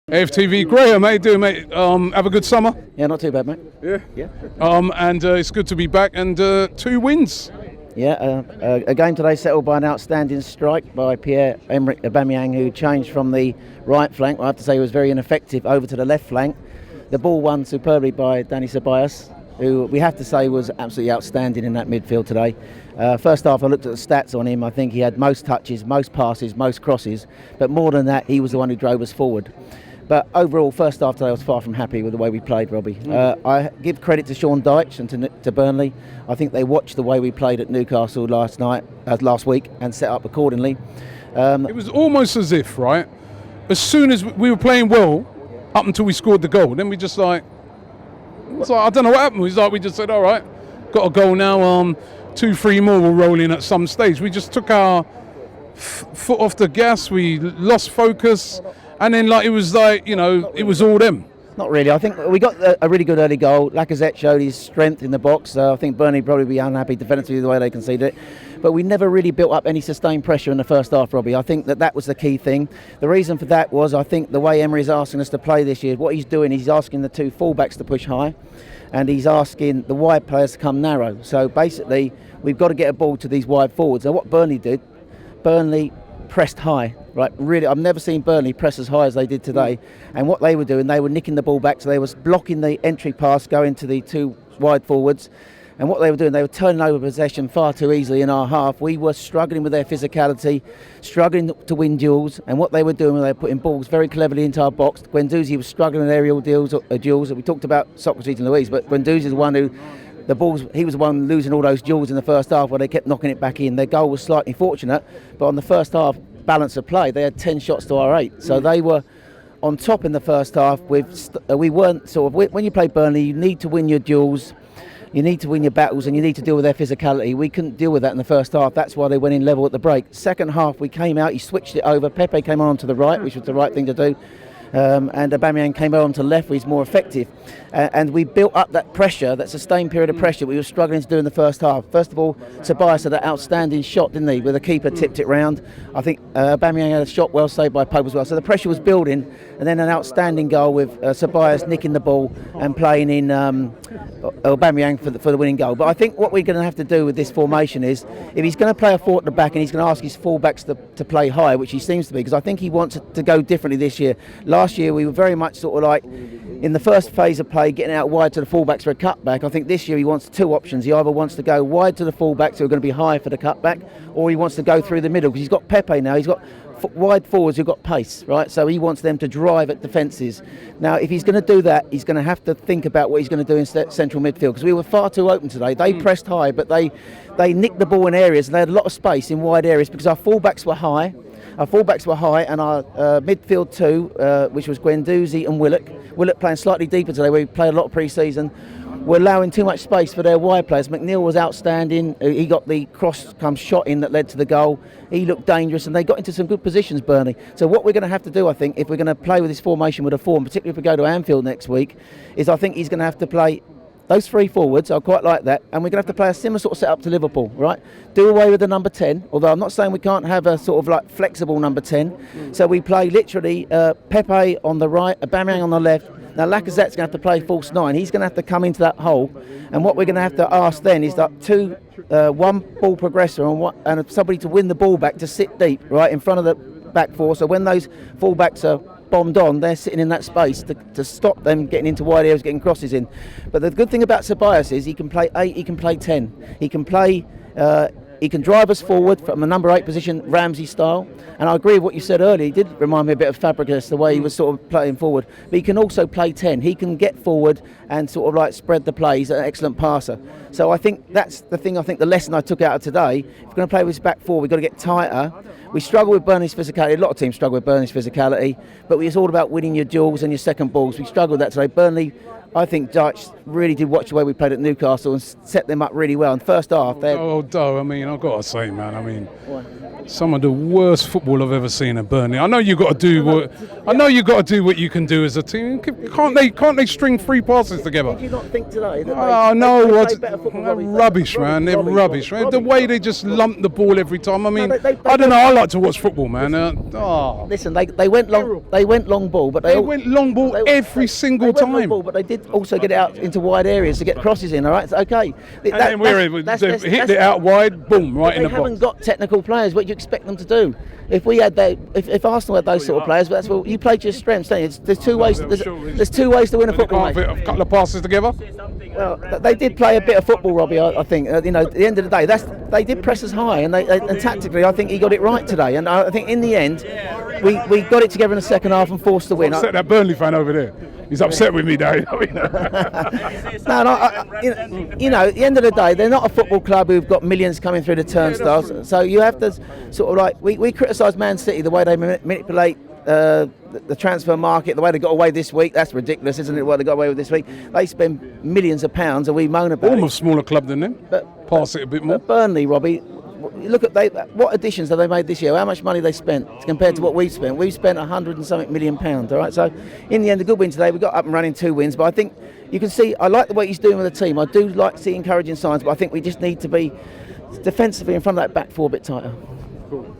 AFTV, Graham, how you doing, mate? Have a good summer? Yeah, not too bad, mate. Yeah. And it's good to be back, and 2 wins. Yeah, a game today settled by an outstanding strike by Pierre-Emerick Aubameyang, who changed from the right flank, I have to say he was very ineffective, over to the left flank. The ball won superbly by Dani Ceballos, who we have to say was absolutely outstanding in that midfield today. First half, I looked at the stats on him. I think he had most touches, most passes, most crosses, but more than that, he was the one who drove us forward. But overall, first half today, I was far from happy with the way we played, Robbie. I give credit to Sean Dyche and to Burnley. I think they watched the way we played at Newcastle last week, and set up accordingly. It was almost as if, right, as soon as we were playing well, up until we scored the goal, then we just I don't know what happened. We just said, all right, got a goal now, 2-3 more will roll in at some stage. We just took our foot off the gas, we lost focus. And then, it was it was all them. Not really. I think we got a really good early goal. Lacazette showed his strength in the box. I think Burnley probably be unhappy defensively the way they conceded it. But we never really built up any sustained pressure in the first half, Robbie. I think that was the key thing. The reason for that was, I think, the way Emery's asking us to play this year, what he's doing, he's asking the 2 fullbacks to push high, and he's asking the wide players to come narrow. So basically, we've got to get a ball to these wide forwards. And what Burnley did, Burnley pressed high, right? Really, I've never seen Burnley press as high as they did today. And what they were doing, they were nicking the ball back, so they was blocking the entry pass going to the 2 wide forwards. And what they were doing, they were turning over possession far too easily in our half. We were struggling with their physicality, struggling to win duels. And what they were doing, they were putting balls very cleverly into our box. Guendouzi was struggling with aerial duels. We talked about Socrates and Luiz, but Guendouzi is the one who, he was the one losing all those duels in the first half where they kept knocking it back in. Their goal was slightly fortunate, but on the first half balance of play, they had 10 shots to our 8. So they were on top in the first half. We weren't when you play Burnley, you need to win your duels, you need to win your battles, and you need to deal with their physicality. We couldn't deal with that in the first half. That's why they went in level at the break. Second half, we came out, he switched it over. Pepe came on to the right, which was the right thing to do. And Aubameyang came on to the left, where he's more effective. And we built up that pressure, that sustained period of pressure we were struggling to do in the first half. First of all, Ceballos had an outstanding shot, didn't he, where the keeper tipped it round. I think Aubameyang had a shot well saved by Pope as well. So the pressure was building, and then an outstanding goal with Ceballos nicking the ball and playing in Aubameyang for the winning goal. But I think what we're going to have to do with this formation is, if he's going to play a 4 at the back and he's going to ask his fullbacks to play high, which he seems to be, because I think he wants to go differently this year. Last year we were very much in the first phase of play, getting out wide to the fullbacks for a cutback. I think this year he wants 2 options. He either wants to go wide to the fullbacks who are going to be high for the cutback, or he wants to go through the middle, because he's got Pepe now. He's got wide forwards who've got pace, right? So he wants them to drive at defences. Now, if he's going to do that, he's going to have to think about what he's going to do in central midfield, because we were far too open today. They pressed high, but they nicked the ball in areas, and they had a lot of space in wide areas because our fullbacks were high. And our midfield 2, which was Guendouzi and Willock playing slightly deeper today, where we played a lot of pre-season, were allowing too much space for their wide players. McNeil was outstanding. He got the cross-come shot in that led to the goal. He looked dangerous, and they got into some good positions, Burnley. So what we're going to have to do, I think, if we're going to play with this formation with a 4, and particularly if we go to Anfield next week, is I think he's going to have to play those 3 forwards. I quite like that, and we're going to have to play a similar sort of setup to Liverpool, right? Do away with the number 10, although I'm not saying we can't have a sort of flexible number 10. So we play literally Pepe on the right, Aubameyang on the left. Now Lacazette's going to have to play false 9. He's going to have to come into that hole, and what we're going to have to ask then is that 1 ball progressor and somebody to win the ball back, to sit deep, right, in front of the back 4. So when those fullbacks are bombed on, they're sitting in that space to stop them getting into wide areas, getting crosses in. But the good thing about Ceballos is he can play 8, he can play 10. He can play He can drive us forward from a number 8 position, Ramsey style. And I agree with what you said earlier. He did remind me a bit of Fabregas, the way he was sort of playing forward. But he can also play 10. He can get forward and sort of like spread the play. He's an excellent passer. So I think that's the thing, the lesson I took out of today. If we're going to play with his back 4, we've got to get tighter. We struggle with Burnley's physicality. A lot of teams struggle with Burnley's physicality. But it's all about winning your duels and your second balls. We struggled with that today. Burnley I think Dyche really did watch the way we played at Newcastle and set them up really well. In the first half, they I mean, I've got to say, man, I mean, some of the worst football I've ever seen at Burnley. I know you got to do what you can do as a team. Can't they string 3 passes together? Did you not think today? Oh no, they played better football, they're Robbie. rubbish, man. They're rubbish. The way they just lump the ball every time. I mean, they I don't know. I like to watch football, man. Listen, they went long. They went long ball, but they went long ball every single they went long time. ball, but they did also get it out into wide areas to get crosses in. All right, so, okay. And then we're able to hit it out wide, boom, right in the box. They haven't got technical players. What do you expect them to do? If we had if Arsenal had those sort of players, that's what you played your strengths. There's 2 ways. There's 2 ways to win a football match. A couple of passes together. Well, they did play a bit of football, Robbie. I think at the end of the day, they did press us high, and tactically, I think he got it right today. And I think in the end, we got it together in the second half and forced the win. Upset that Burnley fan over there. He's upset with me, Dave. No, at the end of the day, they're not a football club who've got millions coming through the turnstiles. So you have to sort of like we criticise Man City the way they manipulate the transfer market, the way they got away this week. That's ridiculous, isn't it? What they got away with this week? They spend millions of pounds, and we moan about Bournemouth, smaller club than them. Pass it a bit more. But Burnley, Robbie. Look at what additions have they made this year? How much money they spent compared to what we've spent? We've spent 100 and something million pounds. All right, so in the end, a good win today. We got up and running 2 wins, but I think you can see. I like the way he's doing with the team. I do like to see encouraging signs, but I think we just need to be defensively in front of that back 4 a bit tighter. Cool.